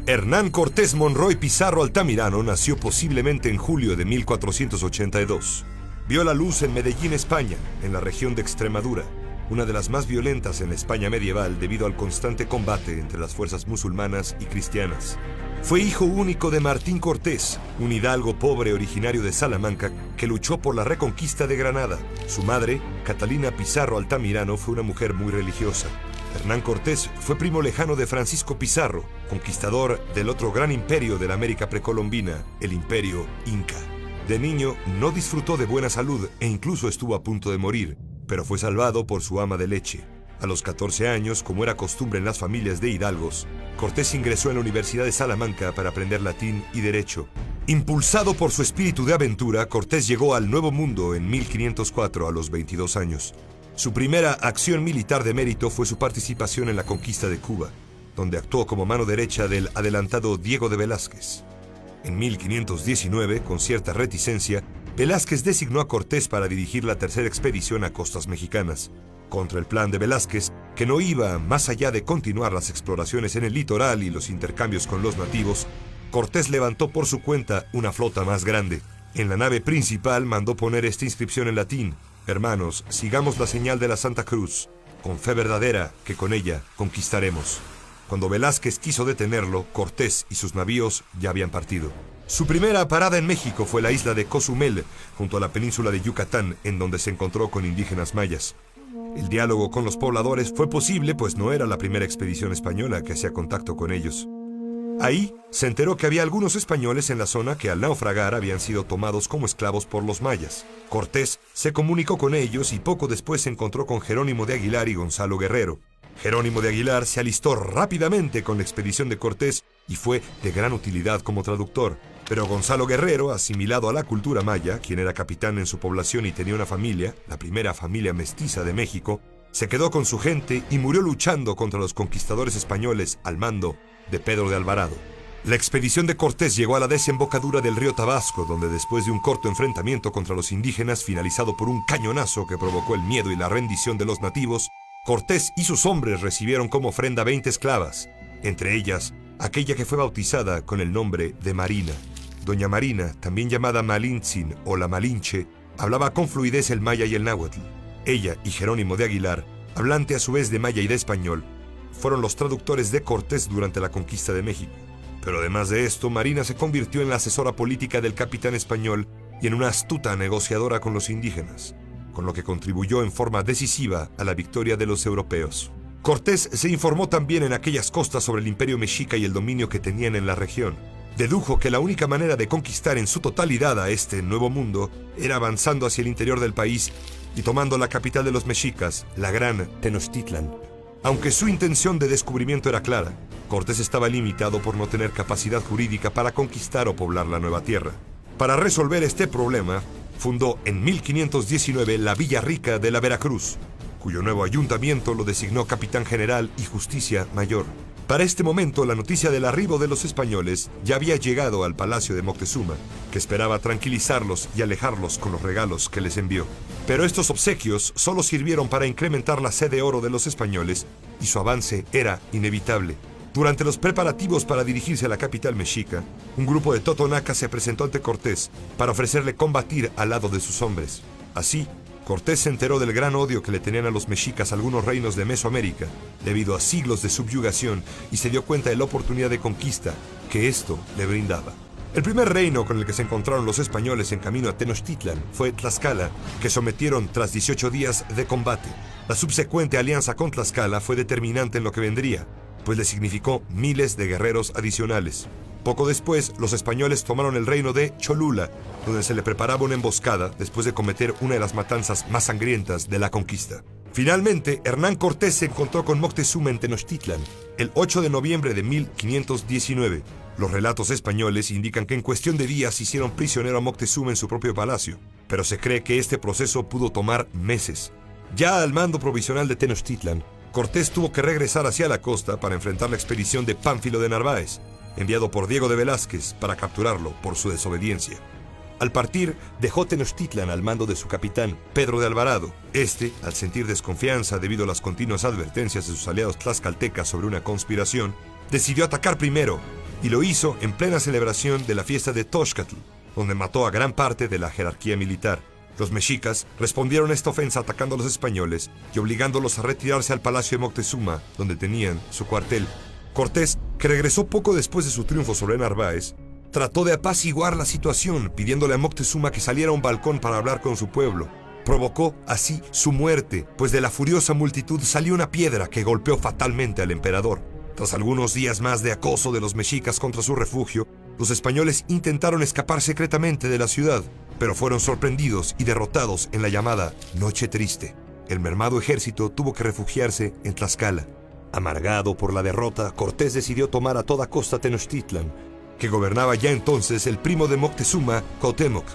Hernán Cortés Monroy Pizarro Altamirano nació posiblemente en julio de 1482. Vio la luz en Medellín, España, en la región de Extremadura, una de las más violentas en la España medieval debido al constante combate entre las fuerzas musulmanas y cristianas. Fue hijo único de Martín Cortés, un hidalgo pobre originario de Salamanca que luchó por la reconquista de Granada. Su madre, Catalina Pizarro Altamirano, fue una mujer muy religiosa. Hernán Cortés fue primo lejano de Francisco Pizarro, conquistador del otro gran imperio de la América precolombina, el Imperio Inca. De niño no disfrutó de buena salud e incluso estuvo a punto de morir, pero fue salvado por su ama de leche. A los 14 años, como era costumbre en las familias de hidalgos, Cortés ingresó en la Universidad de Salamanca para aprender latín y derecho. Impulsado por su espíritu de aventura, Cortés llegó al Nuevo Mundo en 1504 a los 22 años. Su primera acción militar de mérito fue su participación en la conquista de Cuba, donde actuó como mano derecha del adelantado Diego de Velázquez. En 1519, con cierta reticencia, Velázquez designó a Cortés para dirigir la tercera expedición a costas mexicanas. Contra el plan de Velázquez, que no iba más allá de continuar las exploraciones en el litoral y los intercambios con los nativos, Cortés levantó por su cuenta una flota más grande. En la nave principal mandó poner esta inscripción en latín: «Hermanos, sigamos la señal de la Santa Cruz, con fe verdadera que con ella conquistaremos». Cuando Velázquez quiso detenerlo, Cortés y sus navíos ya habían partido. Su primera parada en México fue la isla de Cozumel, junto a la península de Yucatán, en donde se encontró con indígenas mayas. El diálogo con los pobladores fue posible, pues no era la primera expedición española que hacía contacto con ellos. Ahí se enteró que había algunos españoles en la zona que al naufragar habían sido tomados como esclavos por los mayas. Cortés se comunicó con ellos y poco después se encontró con Jerónimo de Aguilar y Gonzalo Guerrero. Jerónimo de Aguilar se alistó rápidamente con la expedición de Cortés y fue de gran utilidad como traductor. Pero Gonzalo Guerrero, asimilado a la cultura maya, quien era capitán en su población y tenía una familia, la primera familia mestiza de México, se quedó con su gente y murió luchando contra los conquistadores españoles al mando de Pedro de Alvarado. La expedición de Cortés llegó a la desembocadura del río Tabasco, donde después de un corto enfrentamiento contra los indígenas, finalizado por un cañonazo que provocó el miedo y la rendición de los nativos, Cortés y sus hombres recibieron como ofrenda 20 esclavas, entre ellas aquella que fue bautizada con el nombre de Marina. Doña Marina, también llamada Malintzin o la Malinche, hablaba con fluidez el maya y el náhuatl. Ella y Jerónimo de Aguilar, hablante a su vez de maya y de español, fueron los traductores de Cortés durante la conquista de México. Pero además de esto, Marina se convirtió en la asesora política del capitán español y en una astuta negociadora con los indígenas, con lo que contribuyó en forma decisiva a la victoria de los europeos. Cortés se informó también en aquellas costas sobre el imperio mexica y el dominio que tenían en la región. Dedujo que la única manera de conquistar en su totalidad a este nuevo mundo era avanzando hacia el interior del país y tomando la capital de los mexicas, la gran Tenochtitlan. Aunque su intención de descubrimiento era clara, Cortés estaba limitado por no tener capacidad jurídica para conquistar o poblar la nueva tierra. Para resolver este problema, fundó en 1519 la Villa Rica de la Veracruz, cuyo nuevo ayuntamiento lo designó capitán general y justicia mayor. Para este momento, la noticia del arribo de los españoles ya había llegado al palacio de Moctezuma, que esperaba tranquilizarlos y alejarlos con los regalos que les envió. Pero estos obsequios solo sirvieron para incrementar la sed de oro de los españoles y su avance era inevitable. Durante los preparativos para dirigirse a la capital mexica, un grupo de totonacas se presentó ante Cortés para ofrecerle combatir al lado de sus hombres. Así, Cortés se enteró del gran odio que le tenían a los mexicas algunos reinos de Mesoamérica, debido a siglos de subyugación, y se dio cuenta de la oportunidad de conquista que esto le brindaba. El primer reino con el que se encontraron los españoles en camino a Tenochtitlan fue Tlaxcala, que sometieron tras 18 días de combate. La subsecuente alianza con Tlaxcala fue determinante en lo que vendría, pues le significó miles de guerreros adicionales. Poco después, los españoles tomaron el reino de Cholula, donde se le preparaba una emboscada después de cometer una de las matanzas más sangrientas de la conquista. Finalmente, Hernán Cortés se encontró con Moctezuma en Tenochtitlan el 8 de noviembre de 1519. Los relatos españoles indican que en cuestión de días hicieron prisionero a Moctezuma en su propio palacio, pero se cree que este proceso pudo tomar meses. Ya al mando provisional de Tenochtitlan, Cortés tuvo que regresar hacia la costa para enfrentar la expedición de Pánfilo de Narváez, enviado por Diego de Velázquez para capturarlo por su desobediencia. Al partir, dejó Tenochtitlan al mando de su capitán, Pedro de Alvarado. Este, al sentir desconfianza debido a las continuas advertencias de sus aliados tlaxcaltecas sobre una conspiración, decidió atacar primero y lo hizo en plena celebración de la fiesta de Toxcatl, donde mató a gran parte de la jerarquía militar. Los mexicas respondieron a esta ofensa atacando a los españoles y obligándolos a retirarse al palacio de Moctezuma, donde tenían su cuartel. Cortés, que regresó poco después de su triunfo sobre Narváez, trató de apaciguar la situación pidiéndole a Moctezuma que saliera a un balcón para hablar con su pueblo. Provocó así su muerte, pues de la furiosa multitud salió una piedra que golpeó fatalmente al emperador. Tras algunos días más de acoso de los mexicas contra su refugio, los españoles intentaron escapar secretamente de la ciudad, pero fueron sorprendidos y derrotados en la llamada Noche Triste. El mermado ejército tuvo que refugiarse en Tlaxcala. Amargado por la derrota, Cortés decidió tomar a toda costa Tenochtitlan, que gobernaba ya entonces el primo de Moctezuma, Cuauhtémoc.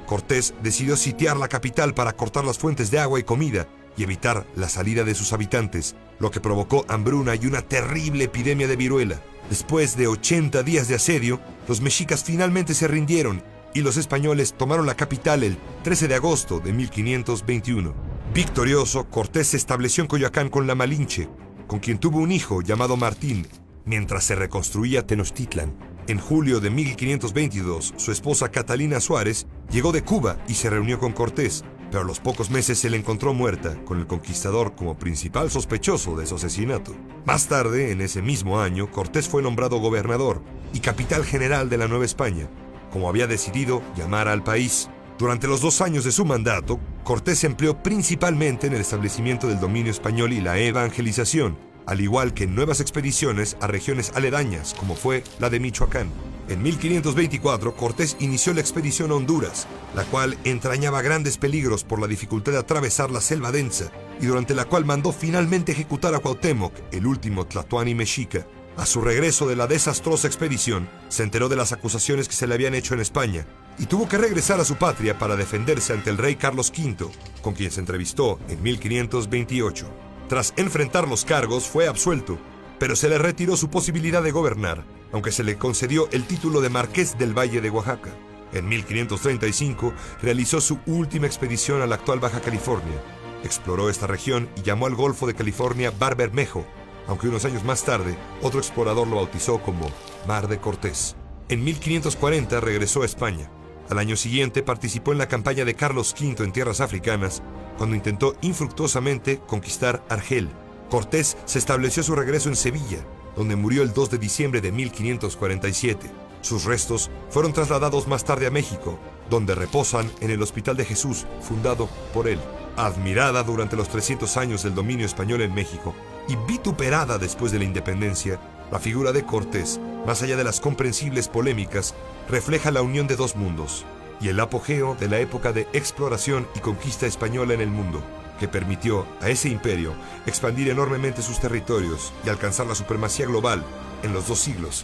Cortés decidió sitiar la capital para cortar las fuentes de agua y comida y evitar la salida de sus habitantes, lo que provocó hambruna y una terrible epidemia de viruela. Después de 80 días de asedio, los mexicas finalmente se rindieron y los españoles tomaron la capital el 13 de agosto de 1521. Victorioso, Cortés se estableció en Coyoacán con la Malinche, con quien tuvo un hijo llamado Martín, mientras se reconstruía Tenochtitlan. En julio de 1522, su esposa Catalina Suárez llegó de Cuba y se reunió con Cortés, pero a los pocos meses se le encontró muerta, con el conquistador como principal sospechoso de su asesinato. Más tarde, en ese mismo año, Cortés fue nombrado gobernador y capital general de la Nueva España, como había decidido llamar al país. Durante los 2 años de su mandato, Cortés se empleó principalmente en el establecimiento del dominio español y la evangelización, al igual que en nuevas expediciones a regiones aledañas, como fue la de Michoacán. En 1524, Cortés inició la expedición a Honduras, la cual entrañaba grandes peligros por la dificultad de atravesar la selva densa, y durante la cual mandó finalmente ejecutar a Cuauhtémoc, el último tlatoani mexica. A su regreso de la desastrosa expedición, se enteró de las acusaciones que se le habían hecho en España, y tuvo que regresar a su patria para defenderse ante el rey Carlos V, con quien se entrevistó en 1528. Tras enfrentar los cargos, fue absuelto, pero se le retiró su posibilidad de gobernar, aunque se le concedió el título de Marqués del Valle de Oaxaca. En 1535 realizó su última expedición a la actual Baja California. Exploró esta región y llamó al Golfo de California Bar Bermejo, aunque unos años más tarde otro explorador lo bautizó como Mar de Cortés. En 1540 regresó a España. Al año siguiente participó en la campaña de Carlos V en tierras africanas, cuando intentó infructuosamente conquistar Argel. Cortés se estableció a su regreso en Sevilla, donde murió el 2 de diciembre de 1547. Sus restos fueron trasladados más tarde a México, donde reposan en el Hospital de Jesús, fundado por él. Admirada durante los 300 años del dominio español en México y vituperada después de la independencia, la figura de Cortés, más allá de las comprensibles polémicas, refleja la unión de dos mundos y el apogeo de la época de exploración y conquista española en el mundo, que permitió a ese imperio expandir enormemente sus territorios y alcanzar la supremacía global en los 2 siglos